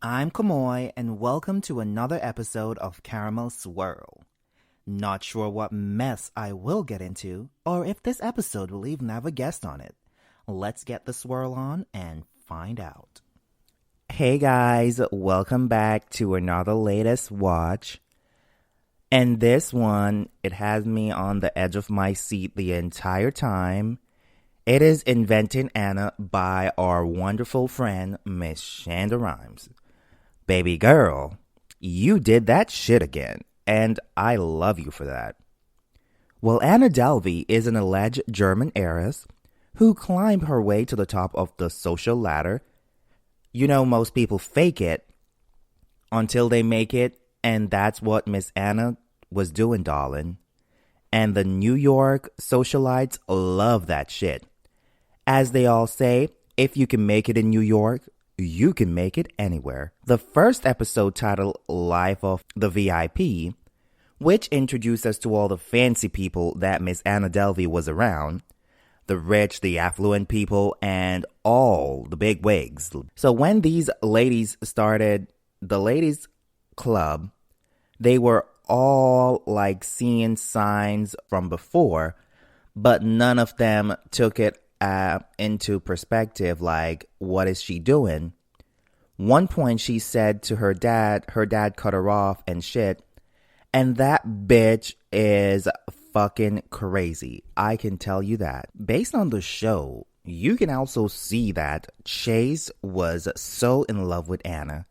I'm Kamoy, and welcome to another episode of Caramel Swirl. Not sure what mess I will get into, or if this episode will even have a guest on it. Let's get the swirl on and find out. Hey guys, welcome back to another latest watch. And this one, it has me on the edge of my seat the entire time. It is Inventing Anna by our wonderful friend, Miss Shonda Rhimes. Baby girl, you did that shit again, and I love you for that. Well, Anna Delvey is an alleged German heiress who climbed her way to the top of the social ladder. You know, most people fake it until they make it, and that's what Miss Anna was doing, darling. And the New York socialites love that shit. As they all say, if you can make it in New York, you can make it anywhere. The first episode, titled Life of the VIP, which introduced us to all the fancy people that Miss Anna Delvey was around, the rich, the affluent people, and all the big wigs. So when these ladies started the ladies' club, they were all like seeing signs from before, but none of them took it into perspective, like, what is she doing? One point she said to her dad cut her off and shit, and that bitch is fucking crazy. I can tell you that. Based on the show, you can also see that Chase was so in love with Anna,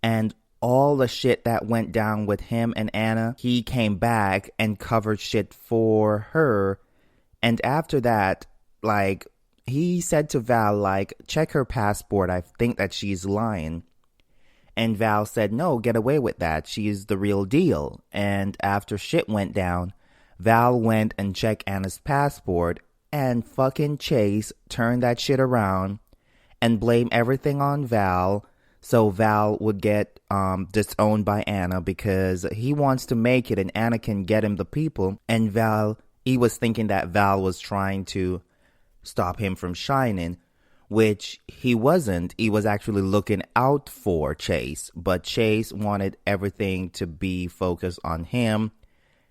and all the shit that went down with him and Anna, he came back and covered shit for her, and after that, like, he said to Val, like, check her passport. I think that she's lying. And Val said, no, get away with that. She's the real deal. And after shit went down, Val went and checked Anna's passport, and fucking Chase turned that shit around and blamed everything on Val, so Val would get disowned by Anna because he wants to make it and Anna can get him the people. And Val, he was thinking that Val was trying to stop him from shining, which he wasn't. He was actually looking out for Chase, but Chase wanted everything to be focused on him.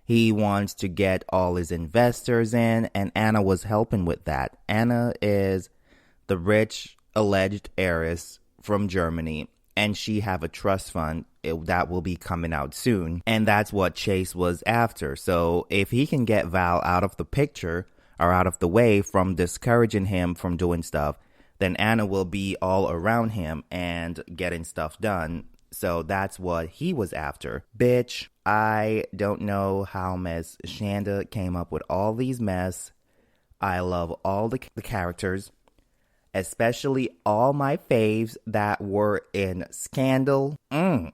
He wants to get all his investors in, and Anna was helping with that. Anna is the rich alleged heiress from Germany, and she have a trust fund that will be coming out soon, and that's what Chase was after. So if he can get Val out of the picture, or out of the way from discouraging him from doing stuff, then Anna will be all around him and getting stuff done. So that's what he was after. Bitch, I don't know how Miss Shonda came up with all these mess. I love all the characters, especially all my faves that were in Scandal. I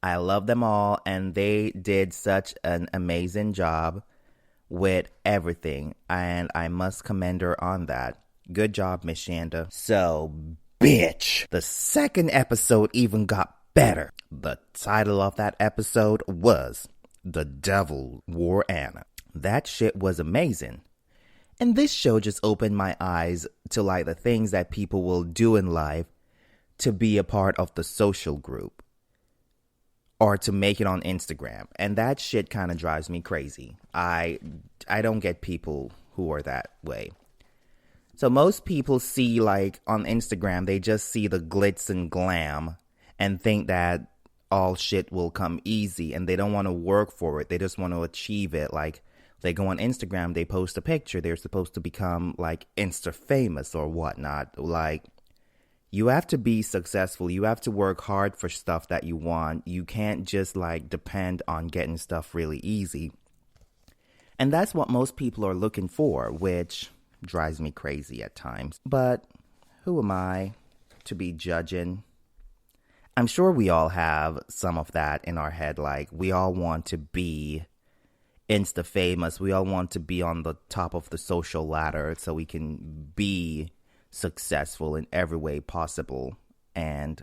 love them all, and they did such an amazing job with everything, and I must commend her on that. Good job, Miss Shonda. So, bitch, the second episode even got better. The title of that episode was The Devil Wore Anna. That shit was amazing. And this show just opened my eyes to like the things that people will do in life to be a part of the social group, or to make it on Instagram. And that shit kind of drives me crazy. I don't get people who are that way. So most people see, like, on Instagram, they just see the glitz and glam and think that all shit will come easy, and they don't want to work for it. They just want to achieve it. Like, they go on Instagram, they post a picture, they're supposed to become, like, Insta famous or whatnot. Like, you have to be successful. You have to work hard for stuff that you want. You can't just, like, depend on getting stuff really easy. And that's what most people are looking for, which drives me crazy at times. But who am I to be judging? I'm sure we all have some of that in our head. Like, we all want to be Insta famous. We all want to be on the top of the social ladder so we can be successful in every way possible. And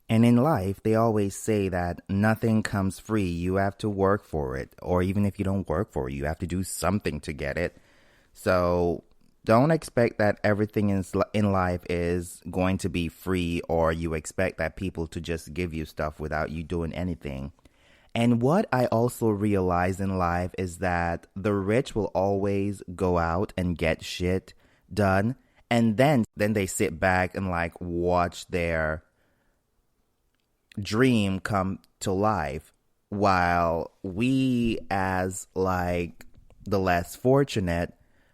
in life, they always say that nothing comes free. You have to work for it. Or even if you don't work for it, you have to do something to get it. So don't expect that everything in life is going to be free, or you expect that people to just give you stuff without you doing anything. And what I also realize in life is that the rich will always go out and get shit done, and then they sit back and like watch their dream come to life, while we as like the less fortunate,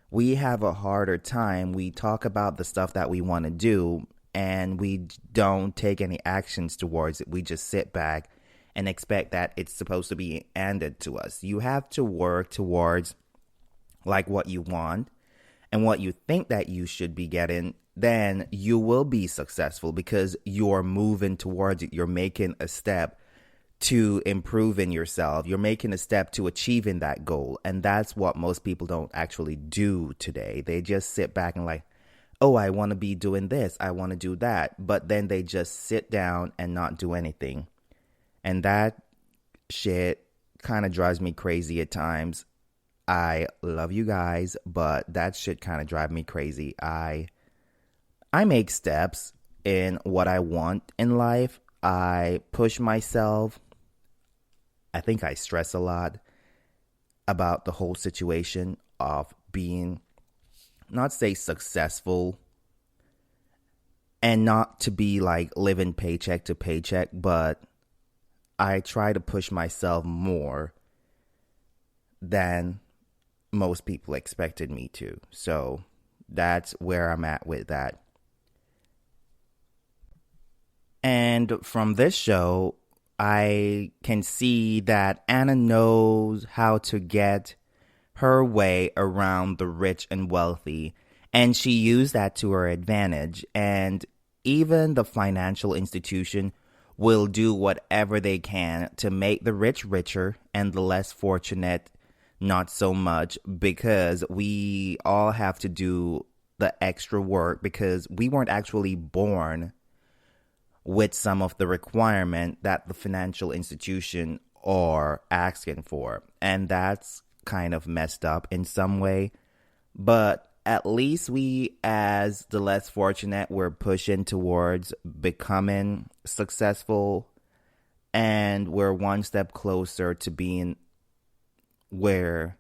we have a harder time. We talk about the stuff that we want to do and we don't take any actions towards it. We just sit back and expect that it's supposed to be handed to us. You have to work towards like what you want and what you think that you should be getting. Then you will be successful because you're moving towards it. You're making a step to improving yourself. You're making a step to achieving that goal. And that's what most people don't actually do today. They just sit back and like, oh, I want to be doing this. I want to do that. But then they just sit down and not do anything. And that shit kind of drives me crazy at times. I love you guys, but that shit kind of drives me crazy. I make steps in what I want in life. I push myself. I think I stress a lot about the whole situation of being, not say successful, and not to be like living paycheck to paycheck, but I try to push myself more than most people expected me to. So that's where I'm at with that. And from this show, I can see that Anna knows how to get her way around the rich and wealthy, and she used that to her advantage. And even the financial institution will do whatever they can to make the rich richer and the less fortunate not so much, because we all have to do the extra work because we weren't actually born with some of the requirement that the financial institution are asking for. And that's kind of messed up in some way. But at least we, as the less fortunate, we're pushing towards becoming successful. And we're one step closer to being where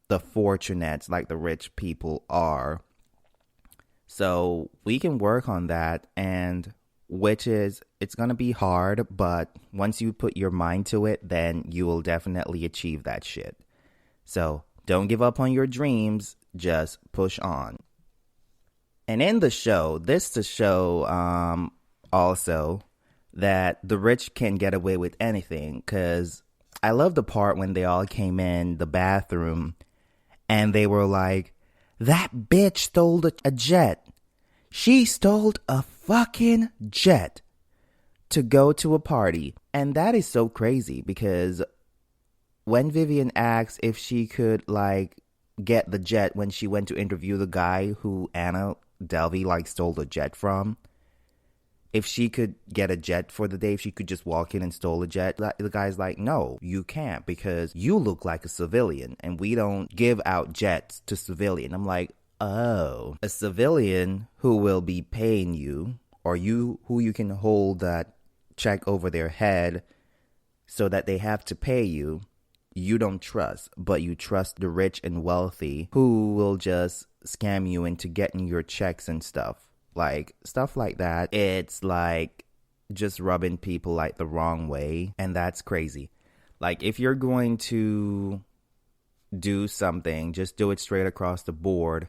the fortunates, like the rich people, are. So we can work on that, and it's going to be hard, but once you put your mind to it, then you will definitely achieve that shit. So don't give up on your dreams, just push on. And in the show, this to show also that the rich can get away with anything, because I love the part when they all came in the bathroom and they were like, that bitch stole a jet. She stole a fucking jet to go to a party. And that is so crazy, because when Vivian asked if she could like get the jet when she went to interview the guy who Anna Delvey like stole the jet from, if she could get a jet for the day, if she could just walk in and stole a jet, the guy's like, no, you can't, because you look like a civilian and we don't give out jets to civilian. I'm like, oh, a civilian who will be paying you, or who you can hold that check over their head so that they have to pay you, you don't trust, but you trust the rich and wealthy who will just scam you into getting your checks and stuff. Like, stuff like that. It's like just rubbing people like the wrong way. And that's crazy. Like, if you're going to do something, just do it straight across the board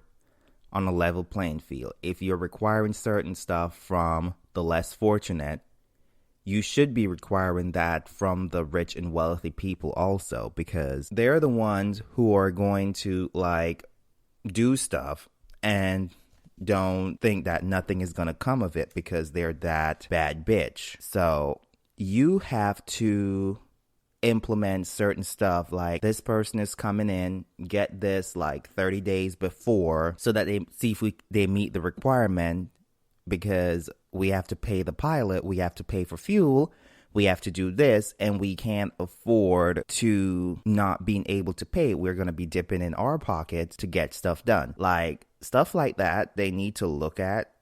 on a level playing field. If you're requiring certain stuff from the less fortunate, you should be requiring that from the rich and wealthy people also, because they're the ones who are going to like do stuff and don't think that nothing is going to come of it because they're that bad bitch. So you have to implement certain stuff, like this person is coming in, get this like 30 days before so that they see if they meet the requirement, because we have to pay the pilot, we have to pay for fuel, we have to do this and we can't afford to not being able to pay. We're going to be dipping in our pockets to get stuff done. Like stuff like that, they need to look at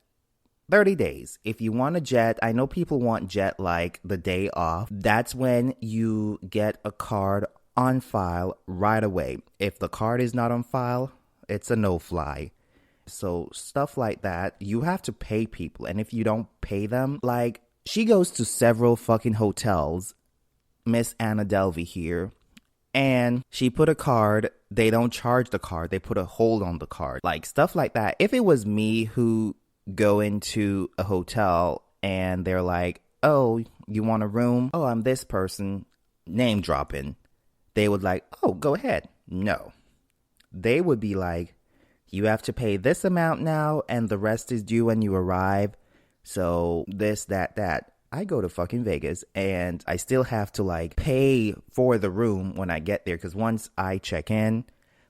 30 days. If you want a jet, I know people want jet like the day off. That's when you get a card on file right away. If the card is not on file, it's a no-fly. So stuff like that, you have to pay people. And if you don't pay them, like she goes to several fucking hotels, Miss Anna Delvey here, and she put a card, they don't charge the card, they put a hold on the card. Like stuff like that. If it was me who go into a hotel and they're like, oh, you want a room? Oh, I'm this person, name dropping. They would like, oh, go ahead. No. They would be like, you have to pay this amount now and the rest is due when you arrive. So this, that. I go to fucking Vegas and I still have to like pay for the room when I get there because once I check in,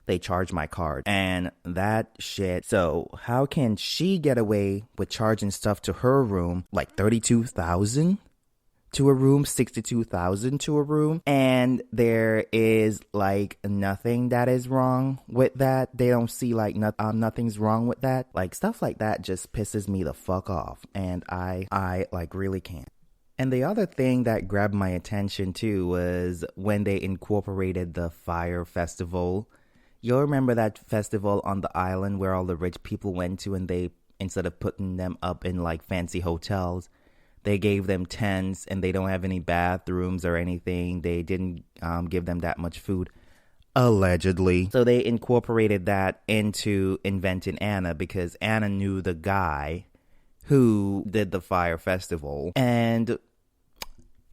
they charge my card and that shit. So how can she get away with charging stuff to her room like $32,000 to a room, $62,000 to a room, and there is like nothing that is wrong with that? They don't see like nothing's wrong with that. Like stuff like that just pisses me the fuck off, and I like really can't. And the other thing that grabbed my attention too was when they incorporated the fire festival. You'll remember that festival on the island where all the rich people went to, and they, instead of putting them up in like fancy hotels, they gave them tents and they don't have any bathrooms or anything. They didn't give them that much food, allegedly. So they incorporated that into Inventing Anna because Anna knew the guy who did the fire festival. And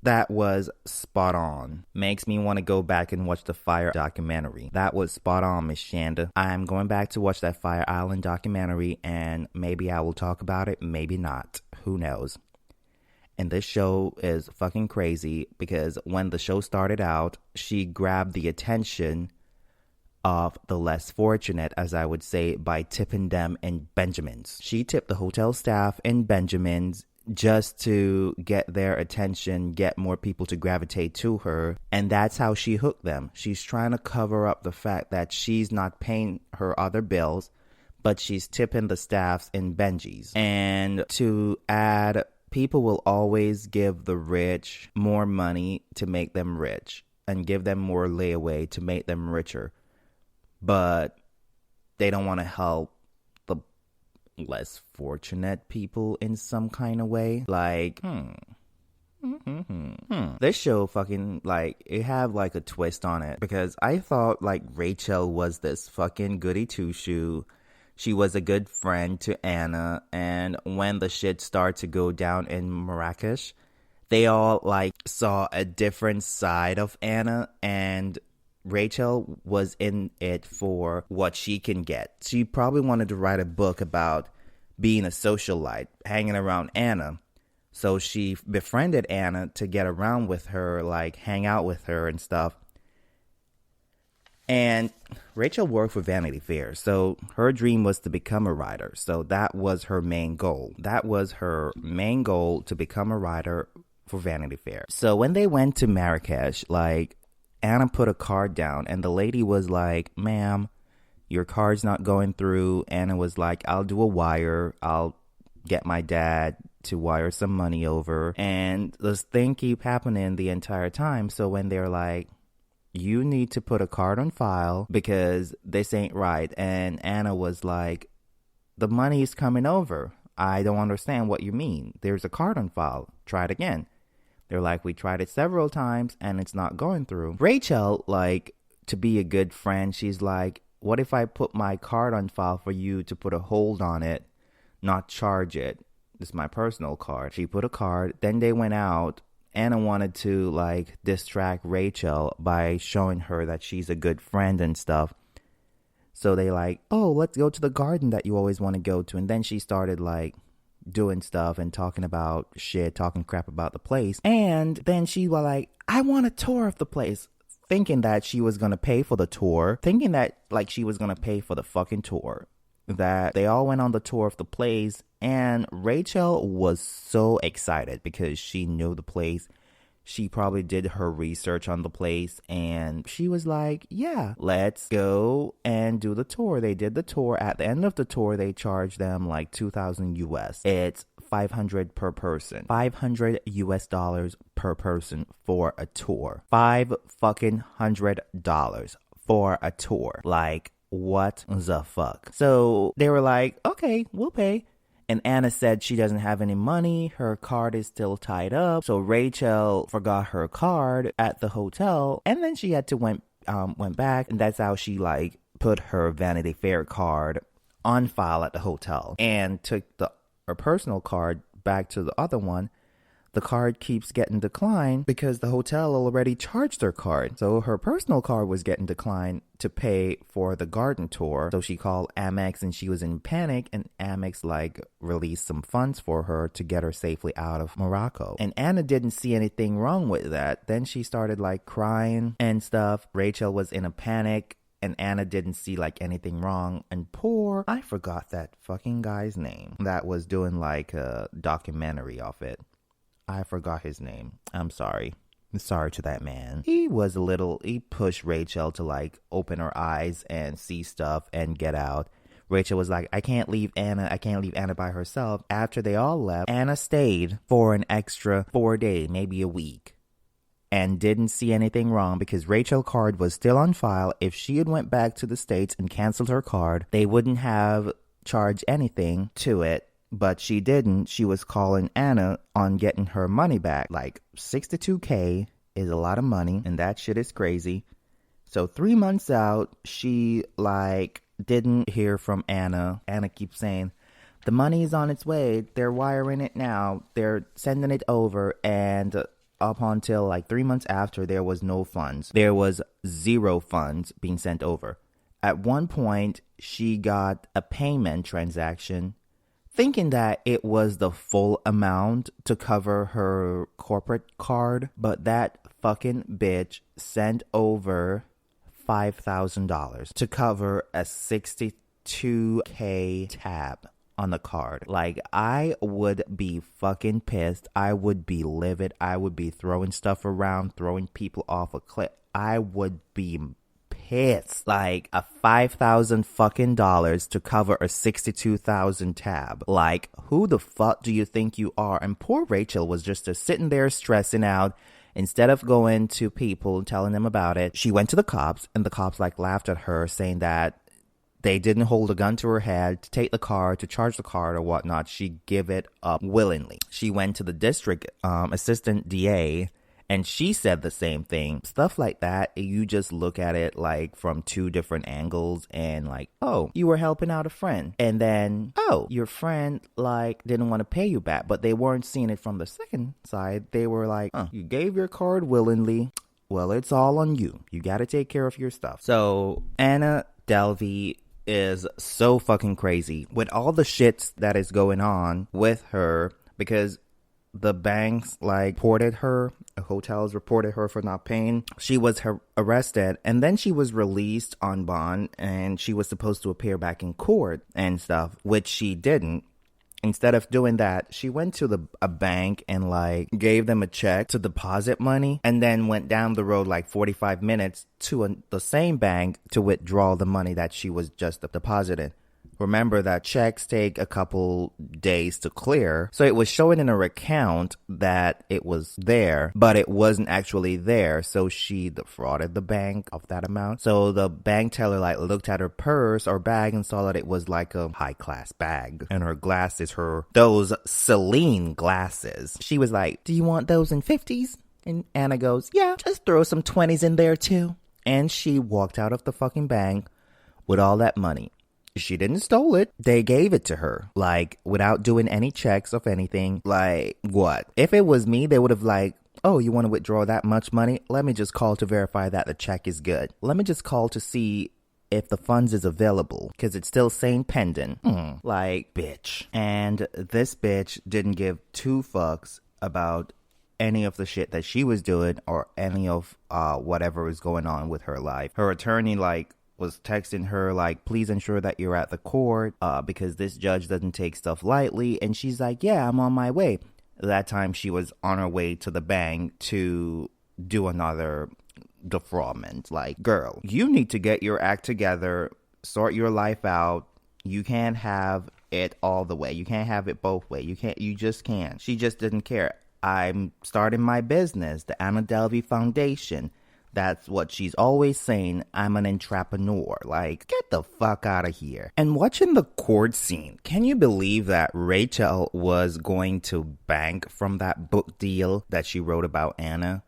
that was spot on. Makes me want to go back and watch the Fire documentary. That was spot on, Miss Shanda. I'm going back to watch that Fire Island documentary and maybe I will talk about it, maybe not. Who knows? And this show is fucking crazy because when the show started out, she grabbed the attention of the less fortunate, as I would say, by tipping them in Benjamins. She tipped the hotel staff in Benjamins just to get their attention, get more people to gravitate to her. And that's how she hooked them. She's trying to cover up the fact that she's not paying her other bills, but she's tipping the staffs in Benjis. And to add, people will always give the rich more money to make them rich and give them more layaway to make them richer. But they don't want to help the less fortunate people in some kind of way. Like, This show fucking, like, it had like a twist on it because I thought like Rachel was this fucking goody two-shoe. She was a good friend to Anna, and when the shit started to go down in Marrakesh, they all like saw a different side of Anna, and Rachel was in it for what she can get. She probably wanted to write a book about being a socialite, hanging around Anna. So she befriended Anna to get around with her, like hang out with her and stuff. And Rachel worked for Vanity Fair, so her dream was to become a writer. So that was her main goal. That was her main goal, to become a writer for Vanity Fair. So when they went to Marrakesh, like, Anna put a card down, and the lady was like, ma'am, your card's not going through. Anna was like, I'll do a wire. I'll get my dad to wire some money over. And this thing keep happening the entire time. So when they're like, you need to put a card on file because this ain't right. And Anna was like, the money is coming over. I don't understand what you mean. There's a card on file. Try it again. They're like, we tried it several times and it's not going through. Rachel, like, to be a good friend, she's like, what if I put my card on file for you to put a hold on it, not charge it? This is my personal card. She put a card. Then they went out. Anna wanted to like distract Rachel by showing her that she's a good friend and stuff. So they like, oh, let's go to the garden that you always want to go to. And then she started like doing stuff and talking about shit, talking crap about the place. And then she was like, I want a tour of the place, thinking that she was going to pay for the tour, thinking that like she was going to pay for the fucking tour. That they all went on the tour of the place, and Rachel was so excited because she knew the place. She probably did her research on the place and she was like, yeah, let's go and do the tour. They did the tour. At the end of the tour, they charged them like $2,000 US. It's $500 per person. $500 US per person for a tour. $500 for a tour. Like, what the fuck? So they were like, okay, we'll pay. And Anna said she doesn't have any money. Her card is still tied up. So Rachel forgot her card at the hotel. And then she had to went back. And that's how she like put her Vanity Fair card on file at the hotel. And took her personal card back to the other one. The card keeps getting declined because the hotel already charged her card. So her personal card was getting declined to pay for the garden tour. So she called Amex and she was in panic, and Amex like released some funds for her to get her safely out of Morocco. And Anna didn't see anything wrong with that. Then she started like crying and stuff. Rachel was in a panic. And Anna didn't see like anything wrong. And I forgot that fucking guy's name that was doing like a documentary of it. I forgot his name. I'm sorry. Sorry to that man. He pushed Rachel to like open her eyes and see stuff and get out. Rachel was like, I can't leave Anna by herself. After they all left, Anna stayed for an extra 4 days, maybe a week. And didn't see anything wrong because Rachel's card was still on file. If she had went back to the States and canceled her card, they wouldn't have charged anything to it. But she didn't. She was calling Anna on getting her money back. Like $62K is a lot of money, and that shit is crazy. So 3 months out, she like didn't hear from Anna. Anna keeps saying, the money is on its way. They're wiring it now. They're sending it over. And up until like 3 months after, there was no funds. There was zero funds being sent over. At one point, she got a payment transaction thinking that it was the full amount to cover her corporate card, but that fucking bitch sent over $5,000 to cover a $62K tab on the card. Like, I would be fucking pissed. I would be livid. I would be throwing stuff around, throwing people off a cliff. I would be pissed. Like a $5,000 fucking dollars to cover a $62,000 tab. Like, who the fuck do you think you are? And poor Rachel was just sitting there stressing out. Instead of going to people and telling them about it, she went to the cops, and the cops like laughed at her, saying that they didn't hold a gun to her head to take the card, to charge the card or whatnot. She give it up willingly. She went to the district assistant DA, and she said the same thing. Stuff like that, you just look at it like from two different angles, and like, oh, you were helping out a friend. And then, oh, your friend like didn't want to pay you back. But they weren't seeing it from the second side. They were like, you gave your card willingly. Well, it's all on you. You got to take care of your stuff. So Anna Delvey is so fucking crazy with all the shit that is going on with her, because the banks like reported her, hotels reported her for not paying. She was arrested, and then she was released on bond, and she was supposed to appear back in court and stuff, which she didn't. Instead of doing that, she went to a bank and like gave them a check to deposit money, and then went down the road like 45 minutes to the same bank to withdraw the money that she was just deposited. Remember that checks take a couple days to clear. So it was showing in her account that it was there, but it wasn't actually there. So she defrauded the bank of that amount. So the bank teller like looked at her purse or bag and saw that it was like a high class bag. And her glasses, those Celine glasses. She was like, do you want those in 50s? And Anna goes, yeah, just throw some 20s in there too. And she walked out of the fucking bank with all that money. She didn't stole it. They gave it to her, like, without doing any checks of anything. Like, what? If it was me, they would have like, oh, you want to withdraw that much money? Let me just call to verify that the check is good. Let me just call to see if the funds is available, because it's still saying pending. Like, bitch. And this bitch didn't give two fucks about any of the shit that she was doing or any of whatever was going on with her life. Her attorney, like, was texting her like, please ensure that you're at the court because this judge doesn't take stuff lightly. And she's like, yeah, I'm on my way. That time she was on her way to the bank to do another defraudment. Like, girl, you need to get your act together, sort your life out. You can't have it all the way. You can't have it both ways. You just can't. She just didn't care. I'm starting my business, the Anna Delvey Foundation. That's what she's always saying. I'm an entrepreneur. Like, get the fuck out of here. And watching the court scene, can you believe that Rachel was going to bank from that book deal that she wrote about Anna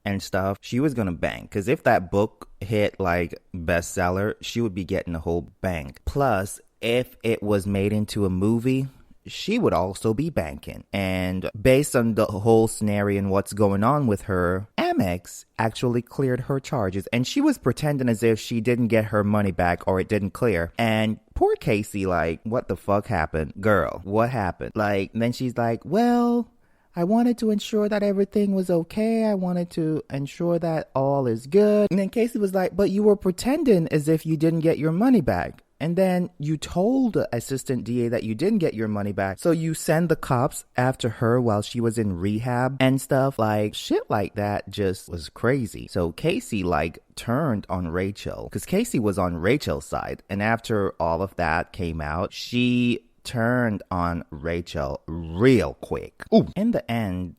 and stuff? She was going to bank. Because if that book hit like bestseller, she would be getting a whole bank. Plus, if it was made into a movie, she would also be banking. And based on the whole scenario and what's going on with her, Amex actually cleared her charges. And she was pretending as if she didn't get her money back or it didn't clear. And poor Casey, like, what the fuck happened? Girl, what happened? Like, then she's like, well, I wanted to ensure that everything was okay. I wanted to ensure that all is good. And then Casey was like, but you were pretending as if you didn't get your money back. And then you told the assistant DA that you didn't get your money back. So you send the cops after her while she was in rehab and stuff. Like, shit like that just was crazy. So Casey, like, turned on Rachel because Casey was on Rachel's side. And after all of that came out, she turned on Rachel real quick. Ooh. In the end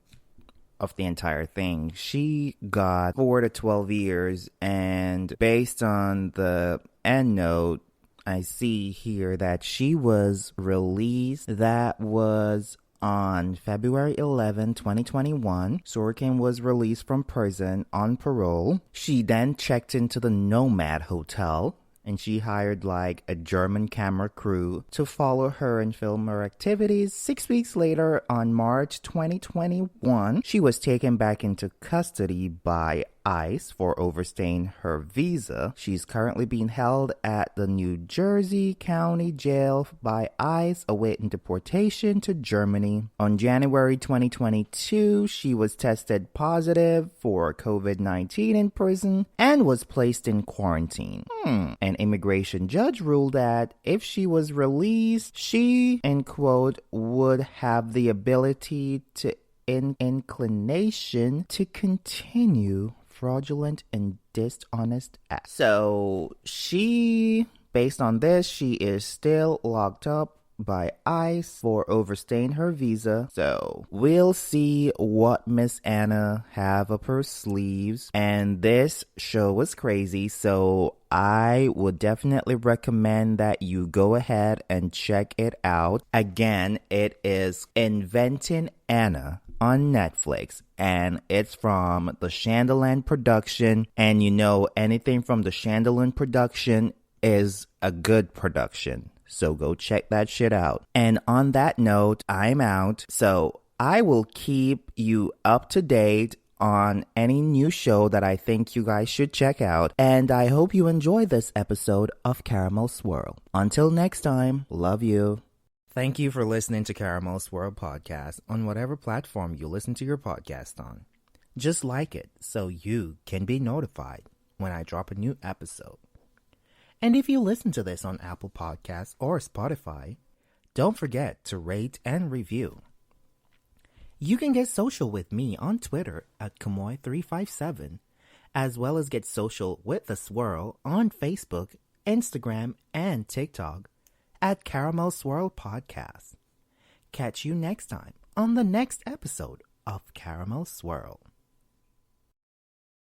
of the entire thing, she got 4 to 12 years. And based on the end note, I see here that she was released. That was on February 11, 2021. Sorkin was released from prison on parole. She then checked into the Nomad Hotel and she hired like a German camera crew to follow her and film her activities. 6 weeks later, on March 2021, she was taken back into custody by ICE for overstaying her visa. She's currently being held at the New Jersey County Jail by ICE, awaiting deportation to Germany. On January 2022, she was tested positive for COVID-19 in prison and was placed in quarantine. An immigration judge ruled that if she was released, she, in quote, would have the ability to inclination to continue fraudulent and dishonest acts. So she, based on this, she is still locked up by ICE for overstaying her visa. So we'll see what Miss Anna have up her sleeves. And this show was crazy, so I would definitely recommend that you go ahead and check it out. Again, it is Inventing Anna on Netflix, and it's from the Shondaland production. And you know, anything from the Shondaland production is a good production. So go check that shit out. And on that note, I'm out. So I will keep you up to date on any new show that I think you guys should check out. And I hope you enjoy this episode of Caramel Swirl. Until next time, love you. Thank you for listening to Caramel Swirl Podcast on whatever platform you listen to your podcast on. Just like it so you can be notified when I drop a new episode. And if you listen to this on Apple Podcasts or Spotify, don't forget to rate and review. You can get social with me on Twitter at Kamoy357, as well as get social with The Swirl on Facebook, Instagram, and TikTok at Caramel Swirl Podcast. Catch you next time on the next episode of Caramel Swirl.